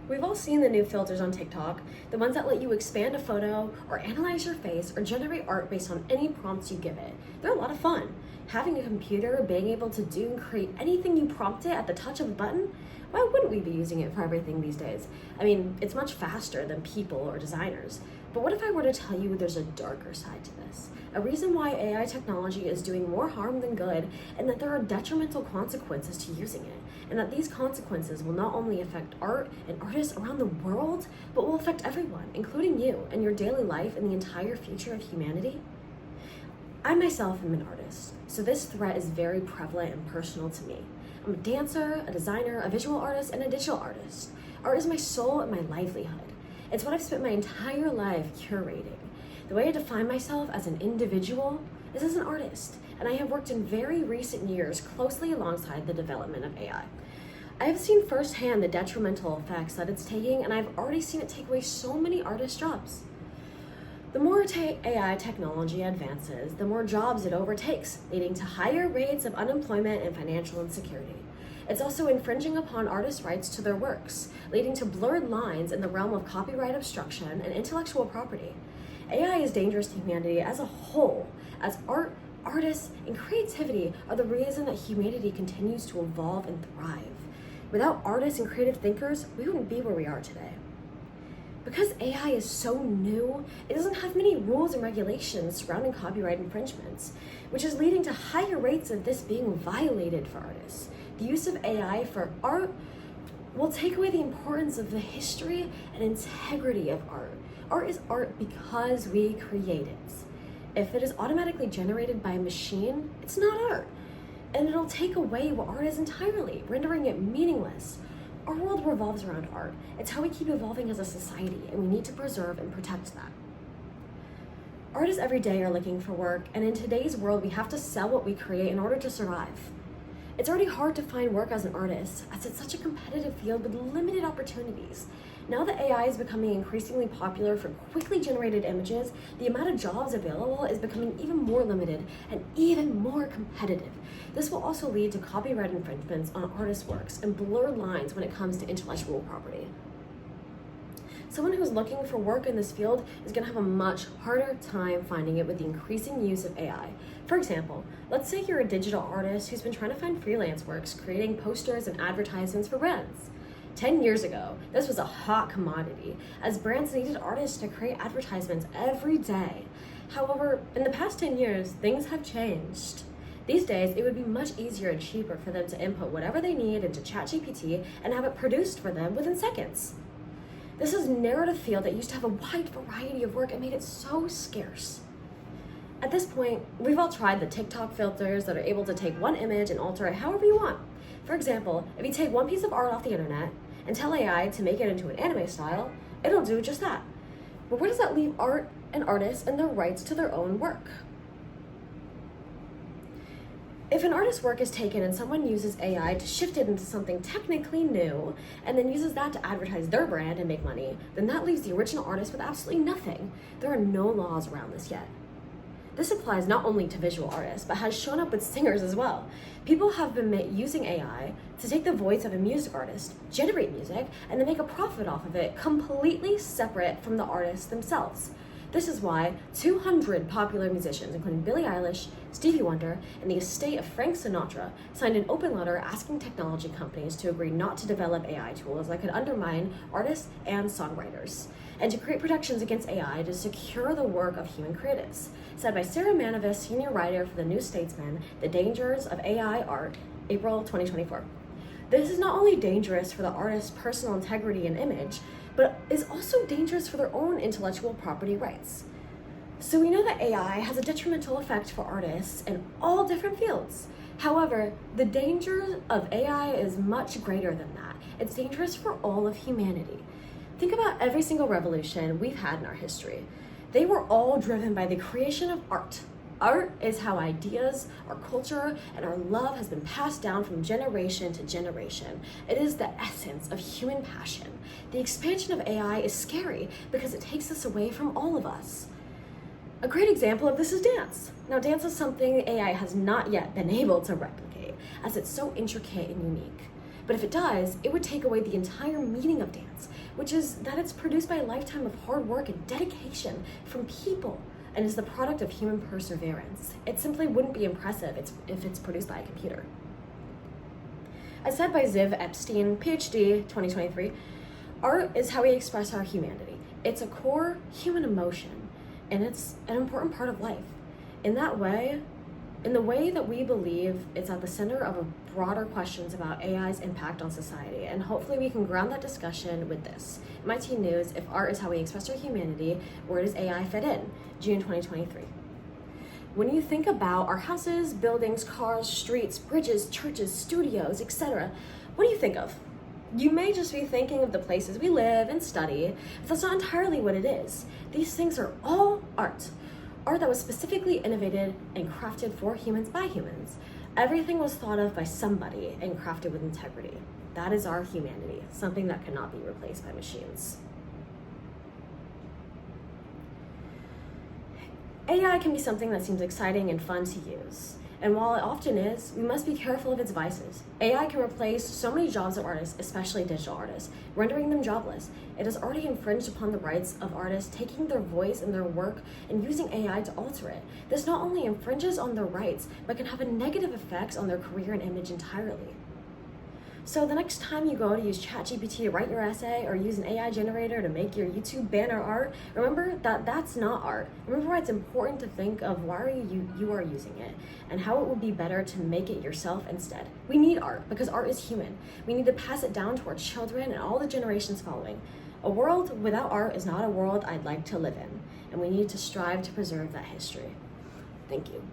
We've all seen the new filters on TikTok, the ones that let you expand a photo or analyze your face or generate art based on any prompts you give it. They're a lot of fun. Having a computer being able to do and create anything you prompt it at the touch of a button, why wouldn't we be using it for everything these days? I mean, it's much faster than people or designers. But what if I were to tell you there's a darker side to this? A reason why AI technology is doing more harm than good, and that there are detrimental consequences to using it, and that these consequences will not only affect art and artists around the world, but will affect everyone, including you and your daily life and the entire future of humanity? I myself am an artist, so this threat is very prevalent and personal to me. I'm a dancer, a designer, a visual artist, and a digital artist. Art is my soul and my livelihood. It's what I've spent my entire life curating. The way I define myself as an individual is as an artist, and I have worked in very recent years closely alongside the development of AI. I have seen firsthand the detrimental effects that it's taking, and I've already seen it take away so many artist jobs. The more AI technology advances, the more jobs it overtakes, leading to higher rates of unemployment and financial insecurity. It's also infringing upon artists' rights to their works, leading to blurred lines in the realm of copyright obstruction and intellectual property. AI is dangerous to humanity as a whole, as art, artists, and creativity are the reason that humanity continues to evolve and thrive. Without artists and creative thinkers, we wouldn't be where we are today. Because AI is so new, it doesn't have many rules and regulations surrounding copyright infringements, which is leading to higher rates of this being violated for artists. The use of AI for art will take away the importance of the history and integrity of art. Art is art because we create it. If it is automatically generated by a machine, it's not art. And it'll take away what art is entirely, rendering it meaningless. Our world revolves around art. It's how we keep evolving as a society, and we need to preserve and protect that. Artists every day are looking for work, and in today's world, we have to sell what we create in order to survive. It's already hard to find work as an artist, as it's such a competitive field with limited opportunities. Now that AI is becoming increasingly popular for quickly generated images, the amount of jobs available is becoming even more limited and even more competitive. This will also lead to copyright infringements on artists' works and blurred lines when it comes to intellectual property. Someone who's looking for work in this field is going to have a much harder time finding it with the increasing use of AI. For example, let's say you're a digital artist who's been trying to find freelance works, creating posters and advertisements for brands. 10 years ago, this was a hot commodity, as brands needed artists to create advertisements every day. However, in the past 10 years, things have changed. These days, it would be much easier and cheaper for them to input whatever they need into ChatGPT and have it produced for them within seconds. This has narrowed a field that used to have a wide variety of work and made it so scarce. At this point, we've all tried the TikTok filters that are able to take one image and alter it however you want. For example, if you take one piece of art off the internet and tell AI to make it into an anime style, it'll do just that. But where does that leave art and artists and their rights to their own work? If an artist's work is taken and someone uses AI to shift it into something technically new and then uses that to advertise their brand and make money, then that leaves the original artist with absolutely nothing. There are no laws around this yet. This applies not only to visual artists, but has shown up with singers as well. People have been using AI to take the voice of a music artist, generate music, and then make a profit off of it completely separate from the artists themselves. This is why 200 popular musicians, including Billie Eilish, Stevie Wonder, and the estate of Frank Sinatra, signed an open letter asking technology companies to agree not to develop AI tools that could undermine artists and songwriters, and to create protections against AI to secure the work of human creatives. Said by Sarah Manavis, senior writer for the New Statesman, The Dangers of AI Art, April 2024. This is not only dangerous for the artist's personal integrity and image, but is also dangerous for their own intellectual property rights. So we know that AI has a detrimental effect for artists in all different fields. However, the danger of AI is much greater than that. It's dangerous for all of humanity. Think about every single revolution we've had in our history. They were all driven by the creation of art. Art is how ideas, our culture, and our love has been passed down from generation to generation. It is the essence of human passion. The expansion of AI is scary because it takes this away from all of us. A great example of this is dance. Now, dance is something AI has not yet been able to replicate, as it's so intricate and unique. But if it does, it would take away the entire meaning of dance, which is that it's produced by a lifetime of hard work and dedication from people and is the product of human perseverance. It simply wouldn't be impressive if it's produced by a computer. As said by Ziv Epstein, PhD, 2023, art is how we express our humanity. It's a core human emotion, and it's an important part of life. In the way that we believe it's at the center of a broader questions about AI's impact on society, and hopefully we can ground that discussion with this. MIT News, if art is how we express our humanity, where does AI fit in? June 2023. When you think about our houses, buildings, cars, streets, bridges, churches, studios, etc., what do you think of? You may just be thinking of the places we live and study, but that's not entirely what it is. These things are all art. Art that was specifically innovated and crafted for humans by humans. Everything was thought of by somebody and crafted with integrity. That is our humanity, something that cannot be replaced by machines. AI can be something that seems exciting and fun to use. And while it often is, we must be careful of its vices. AI can replace so many jobs of artists, especially digital artists, rendering them jobless. It has already infringed upon the rights of artists, taking their voice and their work and using AI to alter it. This not only infringes on their rights, but can have a negative effects on their career and image entirely. So the next time you go to use ChatGPT to write your essay or use an AI generator to make your YouTube banner art, remember that that's not art. Remember why it's important to think of why you are using it and how it would be better to make it yourself instead. We need art because art is human. We need to pass it down to our children and all the generations following. A world without art is not a world I'd like to live in, and we need to strive to preserve that history. Thank you.